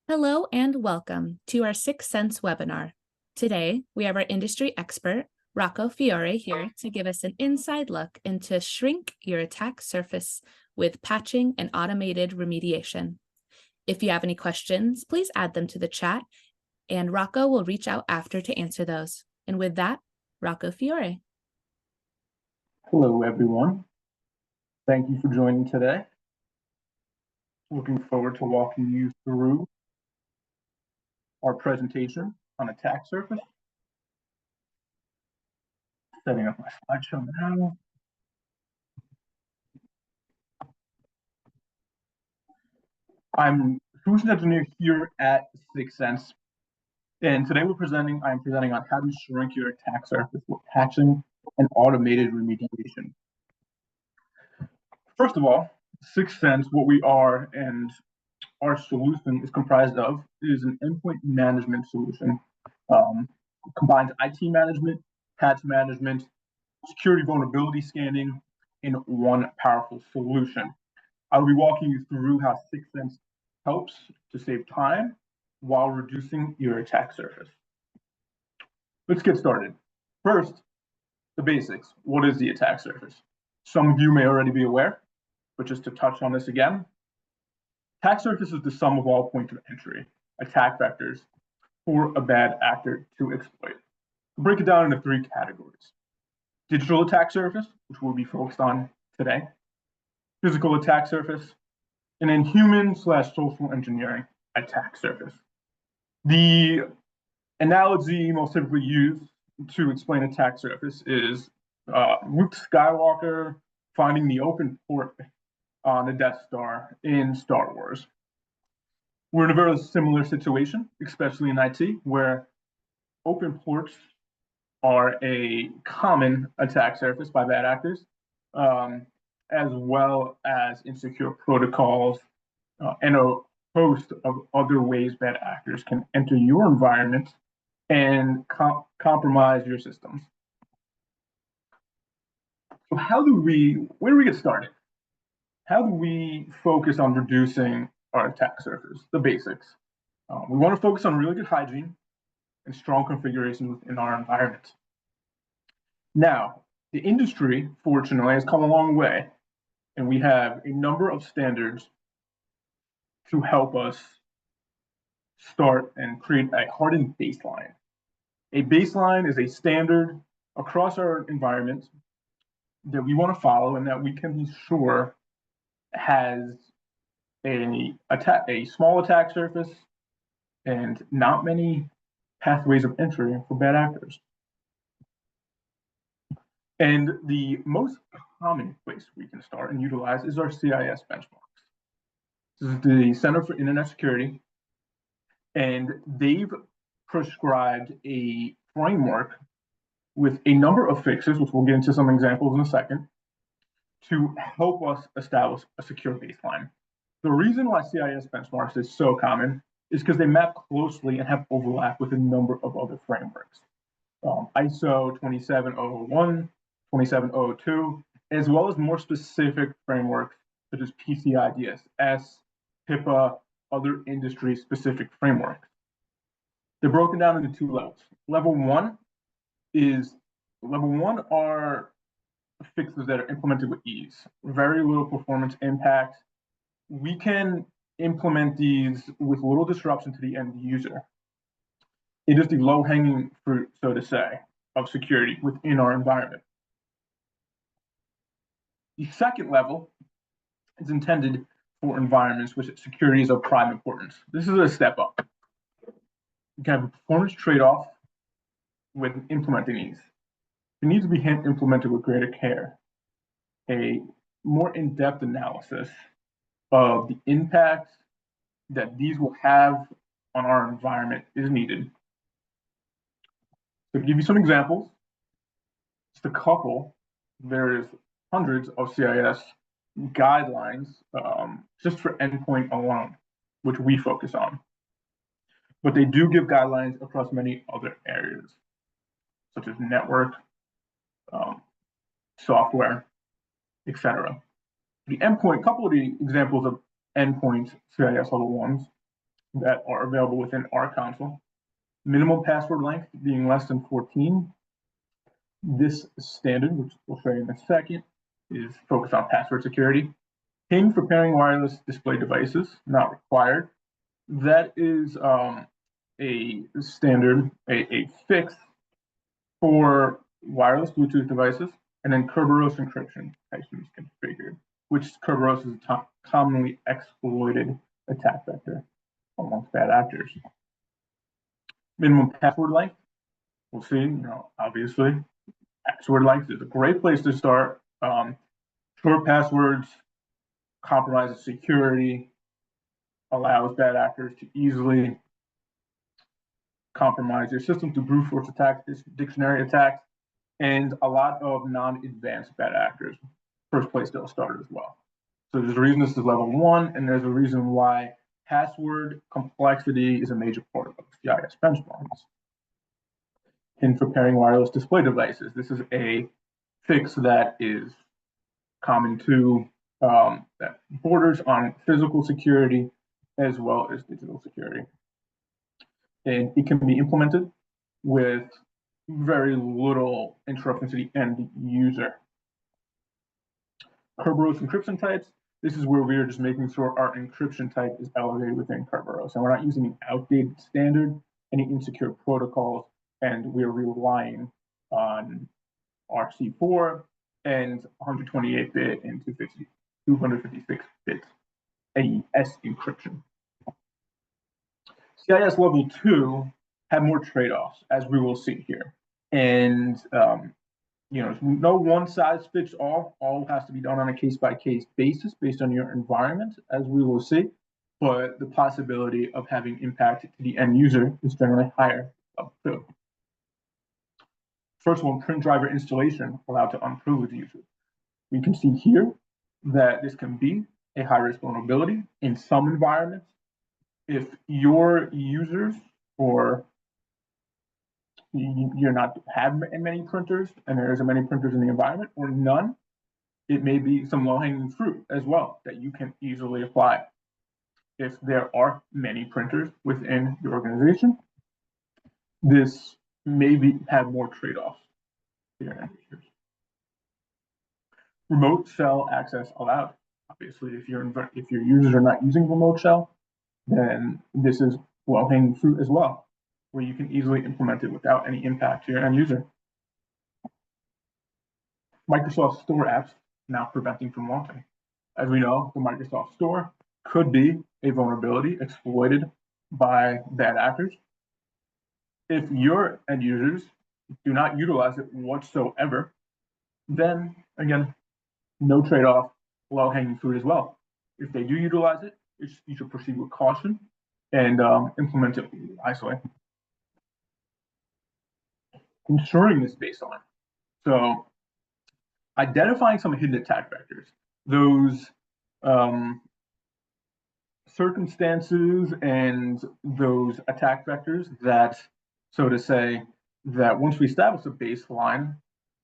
Hello and welcome to our Syxsense webinar. Today, we have our industry expert, Rocco Fiore, here to give us an inside look into shrink your attack surface with patching and automated remediation. If you have any questions, please add them to the chat, and Rocco will reach out after to answer those. And with that, Rocco Fiore. Hello, everyone. Thank you for joining today. Looking forward to walking you through our presentation on attack surface. Setting up my slideshow now. I'm a solutions engineer here at Syxsense, and today I'm presenting on how to shrink your attack surface with patching and automated remediation. First of all, Syxsense, what we are and our solution is comprised of is an endpoint management solution. Combines IT management, patch management, security vulnerability scanning in one powerful solution. I'll be walking you through how Syxsense helps to save time while reducing your attack surface. Let's get started. First, the basics. What is the attack surface? Some of you may already be aware, but just to touch on this again, attack surface is the sum of all points of entry, attack vectors, for a bad actor to exploit. We'll break it down into three categories. Digital attack surface, which we'll be focused on today, physical attack surface, and then human/social engineering attack surface. The analogy most typically used to explain attack surface is Luke Skywalker finding the open port on the Death Star in Star Wars. We're in a very similar situation, especially in IT, where open ports are a common attack surface by bad actors, as well as insecure protocols and a host of other ways bad actors can enter your environment and compromise your systems. So where do we get started? How do we focus on reducing our attack surface? The basics. We want to focus on really good hygiene and strong configuration within our environment. Now, the industry, fortunately, has come a long way, and we have a number of standards to help us start and create a hardened baseline. A baseline is a standard across our environment that we want to follow and that we can be sure has a small attack surface and not many pathways of entry for bad actors. And the most common place we can start and utilize is our CIS benchmarks. This is the Center for Internet Security, and they've prescribed a framework with a number of fixes, which we'll get into some examples in a second, to help us establish a secure baseline. The reason why CIS benchmarks is so common is because they map closely and have overlap with a number of other frameworks. ISO 27001, 27002, as well as more specific frameworks such as PCI DSS, HIPAA, other industry-specific frameworks. They're broken down into two levels. Level one are fixes that are implemented with ease, very little performance impact. We can implement these with little disruption to the end user. It is the low-hanging fruit, so to say, of security within our environment. The second level is intended for environments which security is of prime importance. This is a step up. You can have a performance trade-off with implementing these. It needs to be implemented with greater care. A more in-depth analysis of the impact that these will have on our environment is needed. To give you some examples, just a couple, there's hundreds of CIS guidelines just for endpoint alone, which we focus on. But they do give guidelines across many other areas, such as network, software, etc. The endpoint, a couple of the examples of endpoint CIS level ones that are available within our console. Minimum password length being less than 14. This standard, which we'll show you in a second, is focused on password security. PIN for pairing wireless display devices, not required. That is a standard, a fix for wireless Bluetooth devices, and then Kerberos encryption types is configured, which Kerberos is a commonly exploited attack vector amongst bad actors. Minimum password length, we'll see, obviously, password length is a great place to start. Short passwords compromises security, allows bad actors to easily compromise your system through brute force attacks, dictionary attacks, and a lot of non-advanced bad actors. First place they'll start as well. So there's a reason this is level 1, and there's a reason why password complexity is a major part of CIS benchmarks. PIN for pairing wireless display devices. This is a fix that is common to that borders on physical security as well as digital security. And it can be implemented with very little interruption to the end user. Kerberos encryption types. This is where we are just making sure our encryption type is elevated within Kerberos, and we're not using an outdated standard, any insecure protocols, and we're relying on RC4 and 128-bit and 256-bit AES encryption. CIS level 2 have more trade-offs, as we will see here. And no one size fits all. All has to be done on a case-by-case basis based on your environment, as we will see. But the possibility of having impact to the end user is generally higher level 2. First one, print driver installation allowed to unprivileged users. We can see here that this can be a high-risk vulnerability in some environments. If your users or you're not have many printers and there isn't many printers in the environment or none, it may be some low-hanging fruit as well that you can easily apply. If there are many printers within your organization, this maybe have more trade-offs for your end users. Remote shell access allowed. Obviously, if your users are not using remote shell, then this is low-hanging fruit as well, where you can easily implement it without any impact to your end user. Microsoft Store apps now preventing from launching. As we know, the Microsoft Store could be a vulnerability exploited by bad actors. If your end users do not utilize it whatsoever, then again, no trade-off, low-hanging fruit as well. If they do utilize it, you should proceed with caution and implement it wisely. Ensuring this baseline. So identifying some hidden attack vectors, those circumstances and those attack vectors that, so to say, that once we establish a baseline,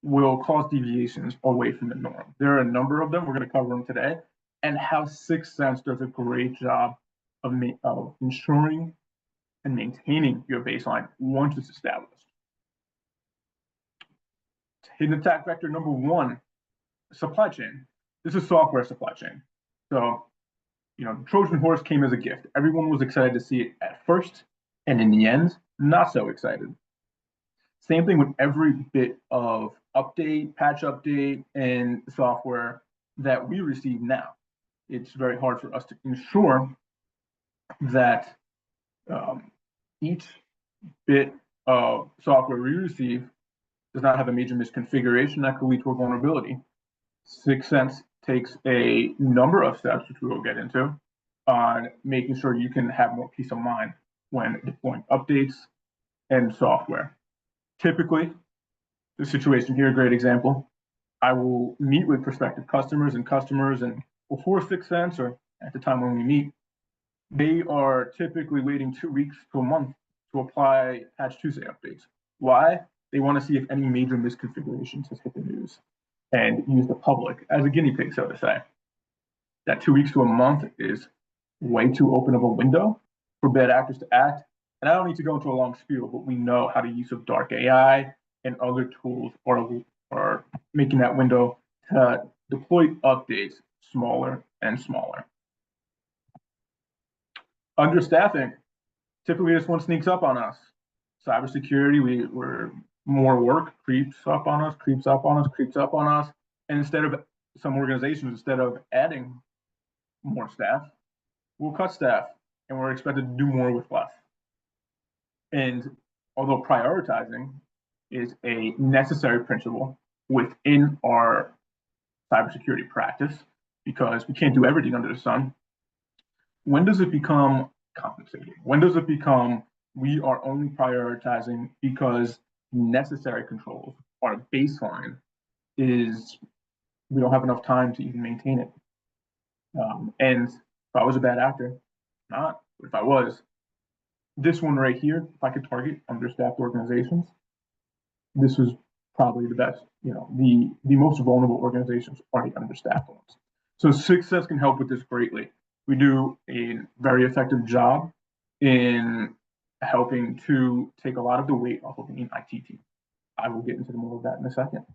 will cause deviations away from the norm. There are a number of them. We're going to cover them today, and how Syxsense does a great job of ensuring and maintaining your baseline once it's established. Hidden attack vector number 1, supply chain. This is software supply chain. So, the Trojan horse came as a gift. Everyone was excited to see it at first, and in the end, not so excited. Same thing with every bit of update, patch update, and software that we receive now. It's very hard for us to ensure that each bit of software we receive does not have a major misconfiguration that could lead to a vulnerability. Syxsense takes a number of steps, which we will get into, on making sure you can have more peace of mind when deploying updates and software. Typically, the situation here, a great example, I will meet with prospective customers and before Syxsense, or at the time when we meet, they are typically waiting 2 weeks to a month to apply Patch Tuesday updates. Why? They want to see if any major misconfigurations has hit the news and use the public as a guinea pig, so to say. That 2 weeks to a month is way too open of a window for bad actors to act. And I don't need to go into a long spiel, but we know how the use of dark AI and other tools are making that window to deploy updates smaller and smaller. Understaffing. Typically, this one sneaks up on us. Cybersecurity, we're more work creeps up on us, creeps up on us, creeps up on us. And instead of some organizations, instead of adding more staff, we'll cut staff and we're expected to do more with less. And although prioritizing is a necessary principle within our cybersecurity practice, because we can't do everything under the sun, when does it become compensating? When does it become we are only prioritizing because necessary controls, our baseline is we don't have enough time to even maintain it. And if I was a bad actor, not, but if I was, this one right here, if I could target understaffed organizations, this is probably the best, the most vulnerable organizations are the understaffed ones. So Syxsense can help with this greatly. We do a very effective job in helping to take a lot of the weight off of the IT team. I will get into more of that in a second.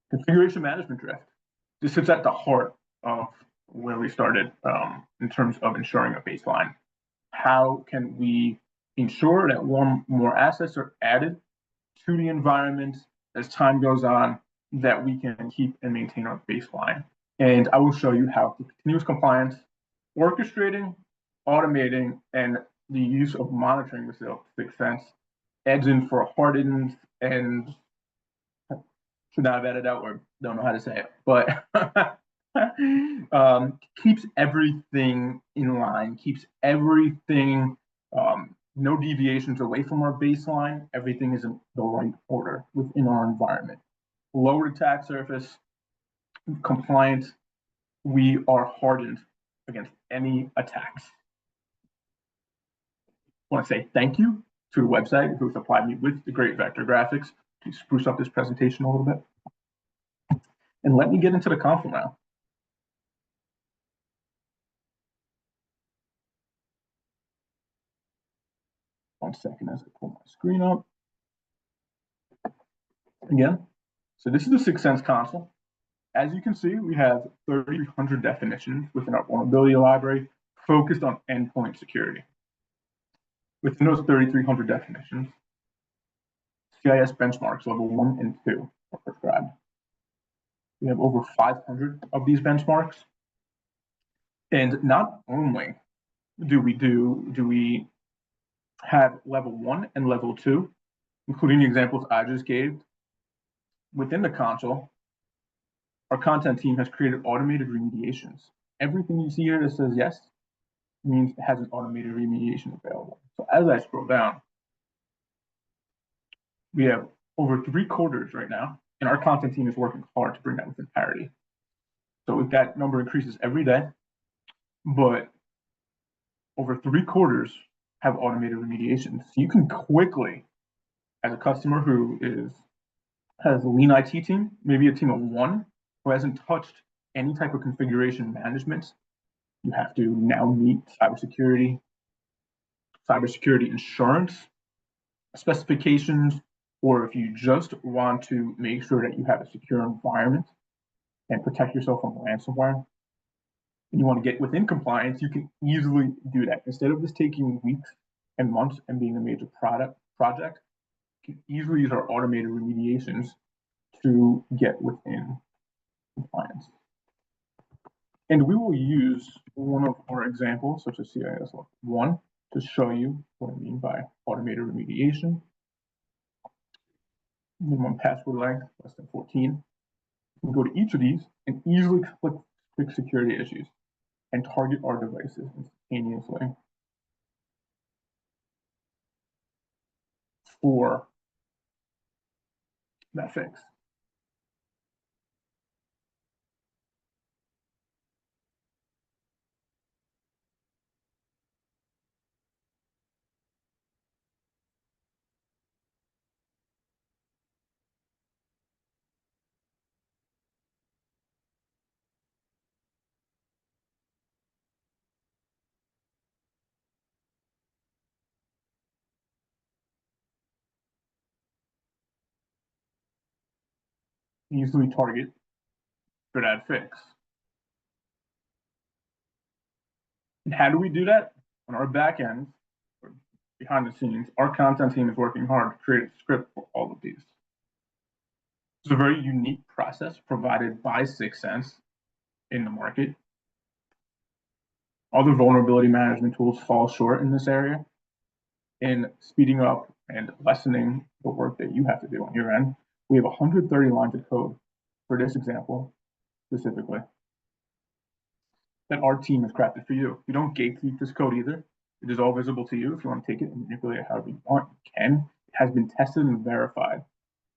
Configuration management drift. This sits at the heart of where we started in terms of ensuring a baseline. How can we ensure that more assets are added to the environment as time goes on, that we can keep and maintain our baseline? And I will show you how continuous compliance, orchestrating, automating, and the use of monitoring with Syxsense adds in for hardened and should not have added that word, don't know how to say it, but keeps everything in line, keeps everything, no deviations away from our baseline. Everything is in the right order within our environment. Lower attack surface, compliant, we are hardened against any attacks. I want to say thank you to the website who supplied me with the great vector graphics to spruce up this presentation a little bit. And let me get into the console now. One second as I pull my screen up. Again, so this is the Syxsense console. As you can see, we have 3,300 definitions within our vulnerability library focused on endpoint security. Within those 3,300 definitions, CIS benchmarks level 1 and 2 are prescribed. We have over 500 of these benchmarks. And not only do we have level 1 and level 2, including the examples I just gave, within the console, our content team has created automated remediations. Everything you see here that says yes means it has an automated remediation available. So as I scroll down, we have over 3/4 right now, and our content team is working hard to bring that within parity. So that number increases every day, but over 3/4 have automated remediation. So you can quickly, as a customer who has a lean IT team, maybe a team of 1 who hasn't touched any type of configuration management, you have to now meet cybersecurity insurance specifications, or if you just want to make sure that you have a secure environment and protect yourself from ransomware, and you want to get within compliance, you can easily do that. Instead of this taking weeks and months and being a major project, you can easily use our automated remediations to get within compliance. And we will use one of our examples, such as CIS 1, to show you what I mean by automated remediation. Minimum password length, less than 14. We can go to each of these and easily click security issues and target our devices instantaneously for that fix. easily target for that fix. And how do we do that? On our back end, or behind the scenes, our content team is working hard to create a script for all of these. It's a very unique process provided by Syxsense in the market. Other vulnerability management tools fall short in this area in speeding up and lessening the work that you have to do on your end. We have 130 lines of code for this example specifically that our team has crafted for you. You don't gatekeep this code either. It is all visible to you. If you want to take it and manipulate it however you want, you can. It has been tested and verified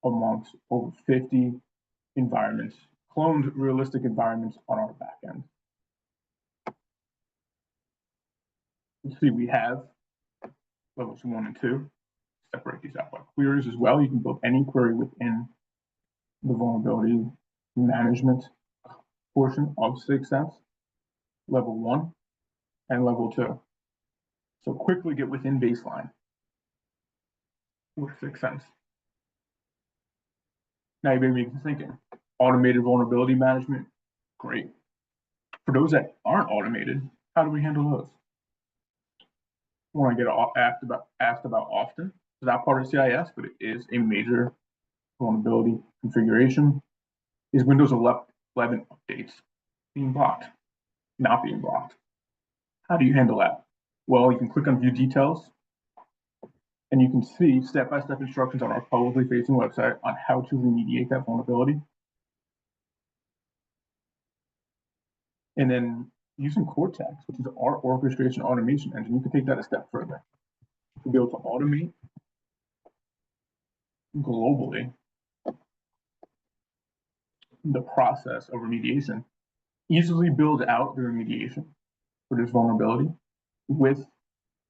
amongst over 50 environments, cloned realistic environments on our back end. You see, we have levels 1 and 2. Separate these out by queries as well. You can build any query within the vulnerability management portion of Syxsense, level 1 and level 2. So quickly get within baseline with Syxsense. Now you may be thinking, automated vulnerability management, great. For those that aren't automated, how do we handle those? One I get asked about often. It's not part of CIS, but it is a major vulnerability configuration. Is Windows 11 updates being blocked, not being blocked? How do you handle that? Well, you can click on View Details, and you can see step-by-step instructions on our publicly facing website on how to remediate that vulnerability. And then using Cortex, which is our orchestration automation engine, you can take that a step further. To be able to automate globally the process of remediation, easily build out the remediation for this vulnerability with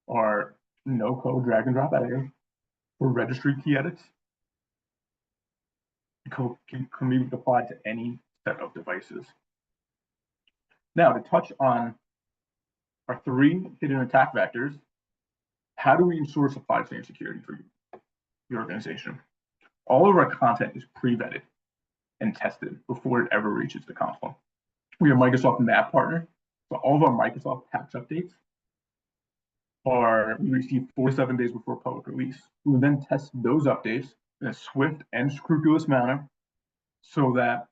our no-code drag and drop editor for registry key edits. Code can be applied to any set of devices. Now, to touch on our 3 hidden attack vectors, how do we ensure supply chain security for your organization? All of our content is pre-vetted and tested before it ever reaches the console. We are Microsoft Map partner, so all of our Microsoft patch updates we receive 4 to 7 days before public release. We will then test those updates in a swift and scrupulous manner so that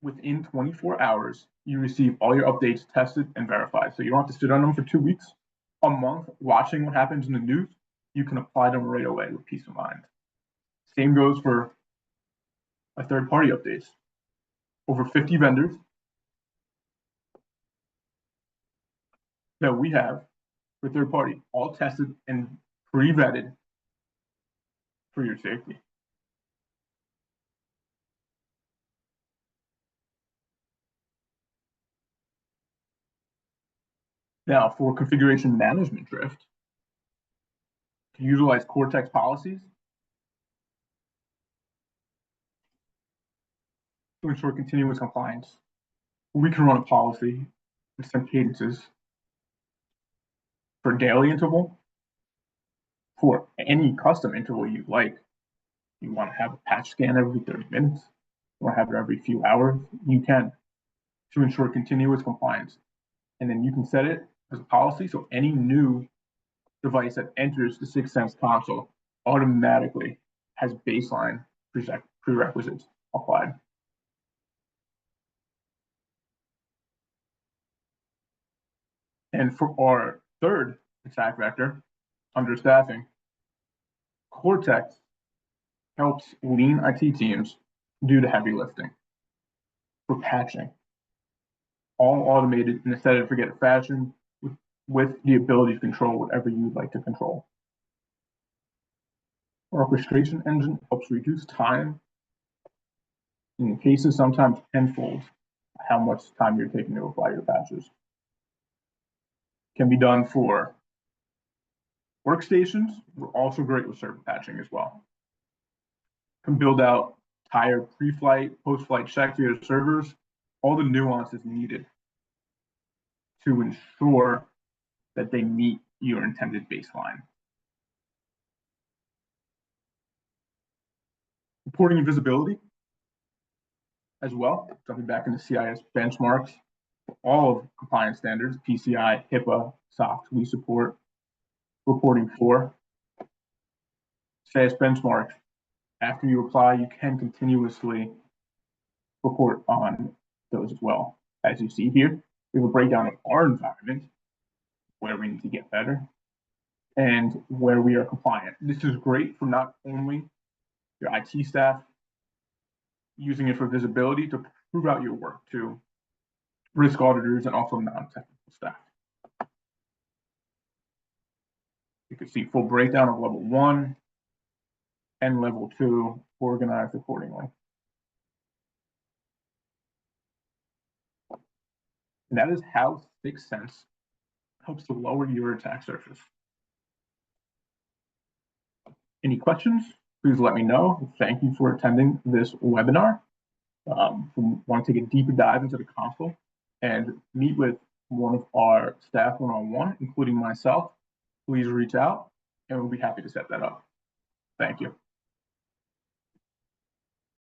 within 24 hours, you receive all your updates tested and verified. So you don't have to sit on them for 2 weeks, a month, watching what happens in the news. You can apply them right away with peace of mind. Same goes for our third-party updates. Over 50 vendors that we have for third-party, all tested and pre-vetted for your safety. Now, for configuration management drift, to utilize Cortex policies to ensure continuous compliance. We can run a policy with some cadences for daily interval, for any custom interval you'd like. You want to have a patch scan every 30 minutes, you want to have it every few hours, you can, to ensure continuous compliance. And then you can set it as a policy so any new device that enters the Syxsense console automatically has baseline prerequisites applied. And for our third attack vector, understaffing, Cortex helps lean IT teams do the heavy lifting for patching, all automated in a set and forget fashion with the ability to control whatever you'd like to control. Our orchestration engine helps reduce time, in cases sometimes tenfold how much time you're taking to apply your patches. Can be done for workstations. We're also great with server patching as well. Can build out entire pre-flight, post-flight checks via servers, all the nuances needed to ensure that they meet your intended baseline. Reporting and visibility as well, jumping back into CIS benchmarks, all of compliance standards, PCI, HIPAA, SOX, we support reporting for. CIS benchmarks, after you apply, you can continuously report on those as well. As you see here, we have a breakdown of our environment, where we need to get better, and where we are compliant. This is great for not only your IT staff, using it for visibility to prove out your work to risk auditors and also non-technical staff. You can see full breakdown of level 1 and level 2 organized accordingly. And that is how Syxsense helps to lower your attack surface. Any questions? Please let me know. Thank you for attending this webinar. If you want to take a deeper dive into the console and meet with one of our staff one-on-one, including myself, please reach out and we'll be happy to set that up. Thank you.